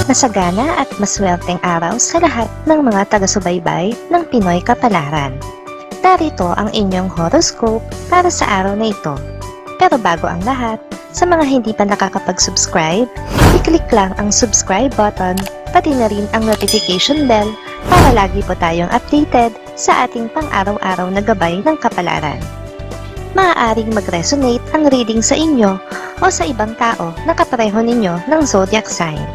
Masagana at maswerteng araw sa lahat ng mga taga-subaybay ng Pinoy Kapalaran. Narito ang inyong horoscope para sa araw na ito. Pero bago ang lahat, sa mga hindi pa nakakapag-subscribe, i-click lang ang subscribe button, pati na rin ang notification bell para lagi po tayong updated sa ating pang-araw-araw na gabay ng kapalaran. Maaaring mag-resonate ang reading sa inyo o sa ibang tao na kapareho ninyo ng zodiac sign.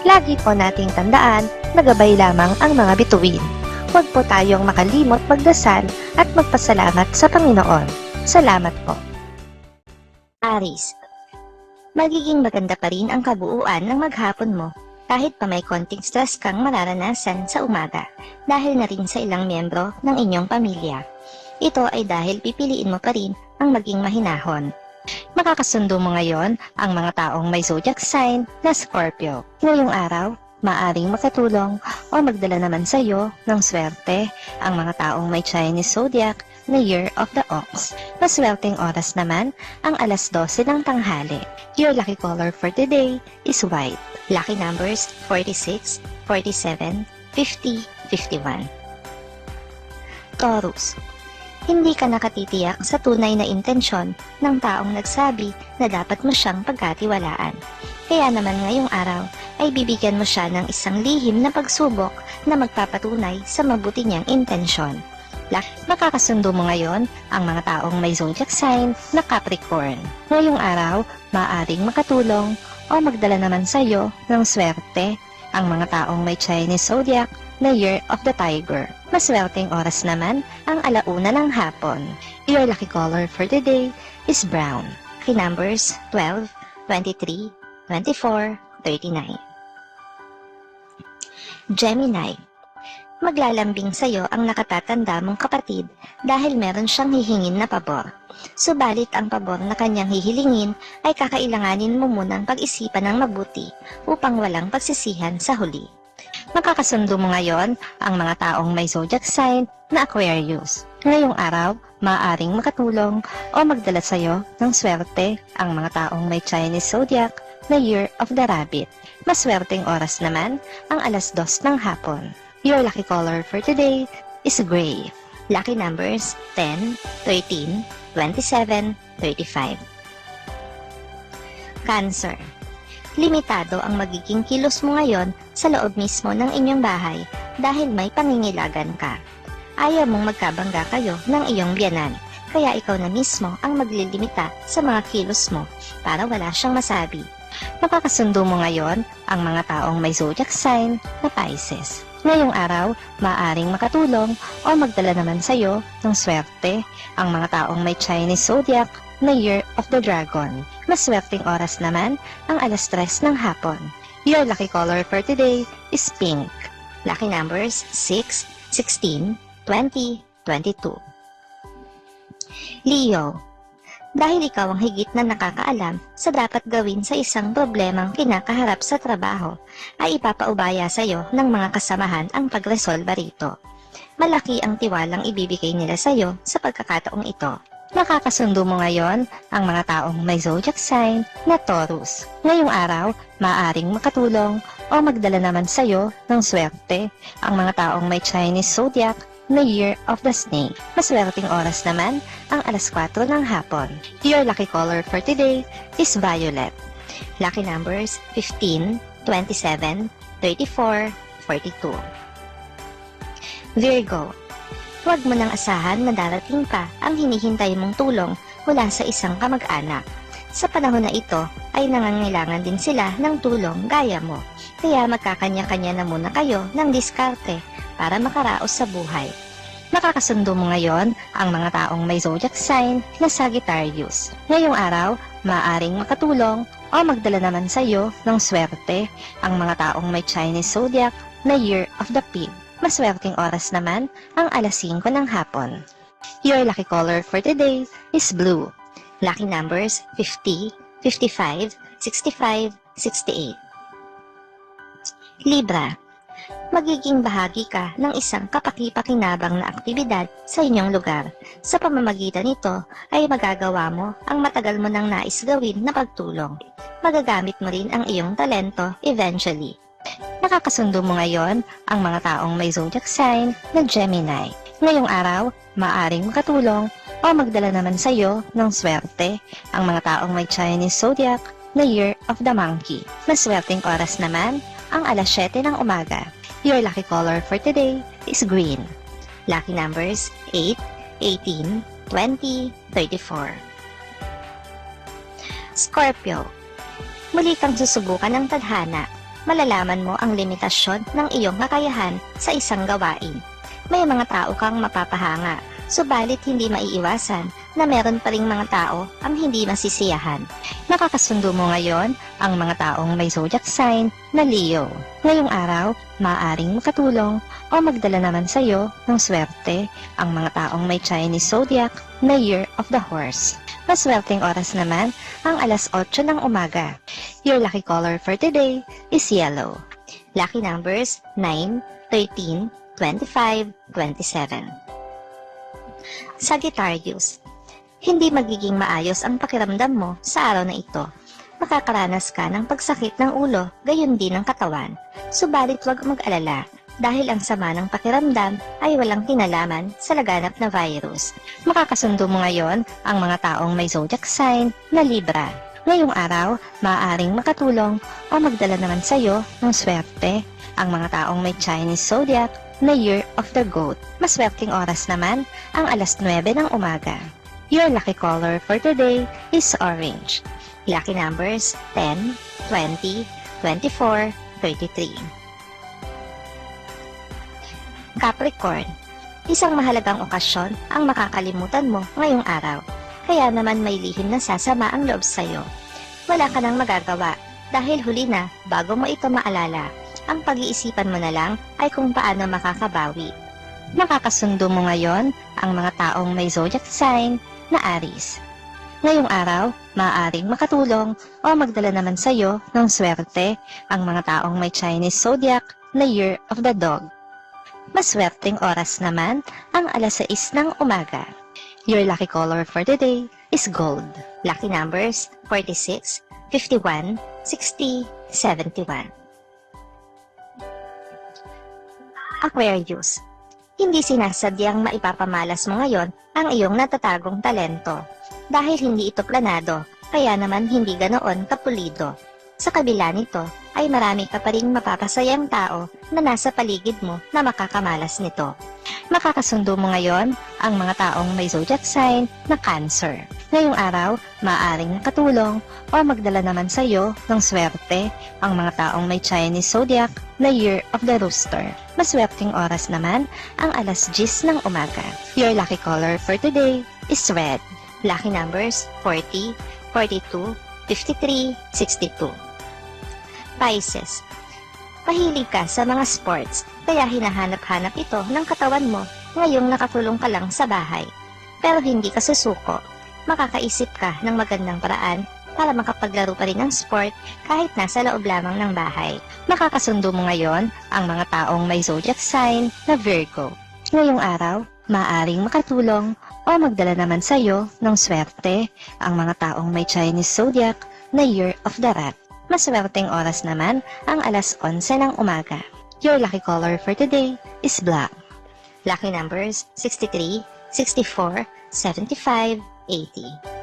Lagi po nating tandaan na gabay lamang ang mga bituin. Huwag po tayong makalimot magdasal at magpasalamat sa Panginoon. Salamat po. Aries, magiging maganda pa rin ang kabuuan ng maghapon mo kahit pa may konting stress kang mararanasan sa umaga dahil na rin sa ilang miyembro ng inyong pamilya. Ito ay dahil pipiliin mo pa rin ang maging mahinahon. Makakasundo mo ngayon ang mga taong may zodiac sign na Scorpio. Ngayong araw, maaring makatulong o magdala naman sa iyo ng swerte ang mga taong may Chinese zodiac na Year of the Ox. Maswerteng oras naman ang alas 12 ng tanghali. Your lucky color for today is white. Lucky numbers 46, 47, 50, 51. Taurus, hindi ka nakatitiyak sa tunay na intensyon ng taong nagsabi na dapat mo siyang pagkatiwalaan. Kaya naman ngayong araw ay bibigyan mo siya ng isang lihim na pagsubok na magpapatunay sa mabuti niyang intensyon. Makakasundo mo ngayon ang mga taong may zodiac sign na Capricorn. Ngayong araw, maaaring makatulong o magdala naman sa iyo ng swerte ang mga taong may Chinese zodiac na Year of the Tiger. Maswerteng oras naman ang alauna ng hapon. Your lucky color for today is brown. Lucky numbers 12, 23, 24, 39. Gemini, maglalambing sa'yo ang nakatatanda mong kapatid dahil meron siyang hihingin na pabor. Subalit ang pabor na kanyang hihilingin ay kakailanganin mo munang pag-isipan ng mabuti upang walang pagsisihan sa huli. Makakasundo mo ngayon ang mga taong may zodiac sign na Aquarius. Ngayong araw, maaaring makatulong o magdala sa iyo ng swerte ang mga taong may Chinese zodiac na Year of the Rabbit. Maswerteng oras naman ang alas 2 ng hapon. Your lucky color for today is gray. Lucky numbers 10, 13, 27, 35. Cancer, limitado ang magiging kilos mo ngayon sa loob mismo ng inyong bahay dahil may pangingilagan ka. Ayaw mong magkabangga kayo ng iyong biyanan, kaya ikaw na mismo ang maglilimita sa mga kilos mo para wala siyang masabi. Makakasundo mo ngayon ang mga taong may zodiac sign na Pisces. Ngayong araw, maaaring makatulong o magdala naman sa iyo ng swerte ang mga taong may Chinese zodiac na Year of the Dragon. Maswerteng oras naman ang alas 3 ng hapon. Your lucky color for today is pink. Lucky numbers 6, 16, 20, 22. Leo, dahil ikaw ang higit na nakakaalam sa dapat gawin sa isang problemang kinakaharap sa trabaho, ay ipapaubaya sa iyo ng mga kasamahan ang pagresolba rito. Malaki ang tiwalang ibibigay nila sa iyo sa pagkakataong ito. Makakasundo mo ngayon ang mga taong may zodiac sign na Taurus. Ngayong araw, maaaring makatulong o magdala naman sa iyo ng swerte ang mga taong may Chinese zodiac na Year of the Snake. Maswerteng oras naman ang alas 4 ng hapon. Your lucky color for today is violet. Lucky numbers 15, 27, 34, 42. Virgo, huwag mo nang asahan na darating pa ang hinihintay mong tulong mula sa isang kamag-anak. Sa panahon na ito ay nangangailangan din sila ng tulong gaya mo, kaya magkakanya-kanya na muna kayo ng diskarte para makaraos sa buhay. Makakasundo mo ngayon ang mga taong may zodiac sign na Sagittarius. Ngayong araw, maaaring makatulong o magdala naman sa iyo ng swerte ang mga taong may Chinese zodiac na Year of the Pig. Maswerteng oras naman ang alas 5 ng hapon. Your lucky color for today is blue. Lucky numbers 50, 55, 65, 68. Libra, magiging bahagi ka ng isang kapaki-pakinabang na aktibidad sa inyong lugar. Sa pamamagitan nito ay magagawa mo ang matagal mo nang nais gawin na pagtulong. Magagamit mo rin ang iyong talento eventually. Nakakasundo mo ngayon ang mga taong may zodiac sign na Gemini. Ngayong araw, maaaring makatulong o magdala naman sa iyo ng swerte ang mga taong may Chinese zodiac na Year of the Monkey. Maswerteng oras naman ang alas 7 ng umaga. Your lucky color for today is green. Lucky numbers 8, 18, 20, 34. Scorpio. Muli kang susubukan ng tadhana. Malalaman mo ang limitasyon ng iyong kakayahan sa isang gawain. May mga tao kang mapapahanga, subalit hindi maiiwasan na meron pa ring mga tao ang hindi masisiyahan. Nakakasundo mo ngayon ang mga taong may zodiac sign na Leo. Ngayong araw, maaaring makatulong o magdala naman sa iyo ng swerte ang mga taong may Chinese zodiac na Year of the Horse. Maswerteng oras naman ang alas 8 ng umaga. Your lucky color for today is yellow. Lucky numbers 9, 13, 25, 27. Sagittarius. Hindi magiging maayos ang pakiramdam mo sa araw na ito. Makakaranas ka ng pagsakit ng ulo, gayon din ng katawan. Subalit huwag mag-alala dahil ang sama ng pakiramdam ay walang kinalaman sa laganap na virus. Makakasundo mo ngayon ang mga taong may zodiac sign na Libra. Ngayong araw, maaaring makatulong o magdala naman sa iyo ng swerte ang mga taong may Chinese zodiac na Year of the Goat. Maswerteng oras naman ang alas 9 ng umaga. Your lucky color for today is orange. Lucky numbers 10, 20, 24, 33. Capricorn. Isang mahalagang okasyon ang makakalimutan mo ngayong araw. Kaya naman may lihim na sasama ang loob sa'yo. Wala ka nang magagawa dahil huli na bago mo ito maalala. Ang pag-iisipan mo na lang ay kung paano makakabawi. Nakakasundo mo ngayon ang mga taong may zodiac sign na Aries. Ngayong araw, maaaring makatulong o magdala naman sa iyo ng swerte ang mga taong may Chinese zodiac na Year of the Dog. Maswerteng oras naman ang alas 6 ng umaga. Your lucky color for today is gold. Lucky numbers 46, 51, 60, 71. Aquarius. Hindi sinasadyang maipapamalas mo ngayon ang iyong natatagong talento. Dahil hindi ito planado, kaya naman hindi ganoon kapulido. Sa kabila nito, ay marami ka pa rin mapapasayang tao na nasa paligid mo na makakamalas nito. Makakasundo mo ngayon ang mga taong may zodiac sign na Cancer. Ngayong araw, maaaring nakatulong o magdala naman sa iyo ng swerte ang mga taong may Chinese zodiac na Year of the Rooster. Maswerteng oras naman ang alas 10 ng umaga. Your lucky color for today is red. Lucky numbers 40, 42, 53, 62. Pisces. Pahilig ka sa mga sports, kaya hinahanap-hanap ito ng katawan mo ngayong nakakulong ka lang sa bahay. Pero hindi ka susuko. Makakaisip ka ng magandang paraan para makapaglaro pa rin ng sport kahit nasa loob lamang ng bahay. Makakasundo mo ngayon ang mga taong may zodiac sign na Virgo. Ngayong araw, maaaring makatulong o magdala naman sa iyo ng swerte ang mga taong may Chinese zodiac na Year of the Rat. Maswerteng oras naman ang alas 11 ng umaga. Your lucky color for today is black. Lucky numbers 63, 64, 75, 80.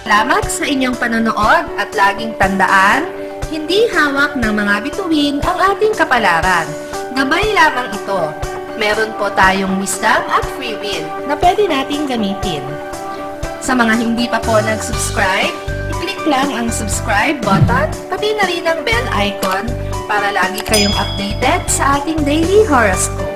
Salamat sa inyong panonood at laging tandaan, hindi hawak ng mga bituin ang ating kapalaran. Gabay lamang ito. Meron po tayong wisdom at free will na pwede nating gamitin. Sa mga hindi pa po nag-subscribe, i-click lang ang subscribe button, pati na rin ang bell icon para lagi kayong updated sa ating daily horoscope.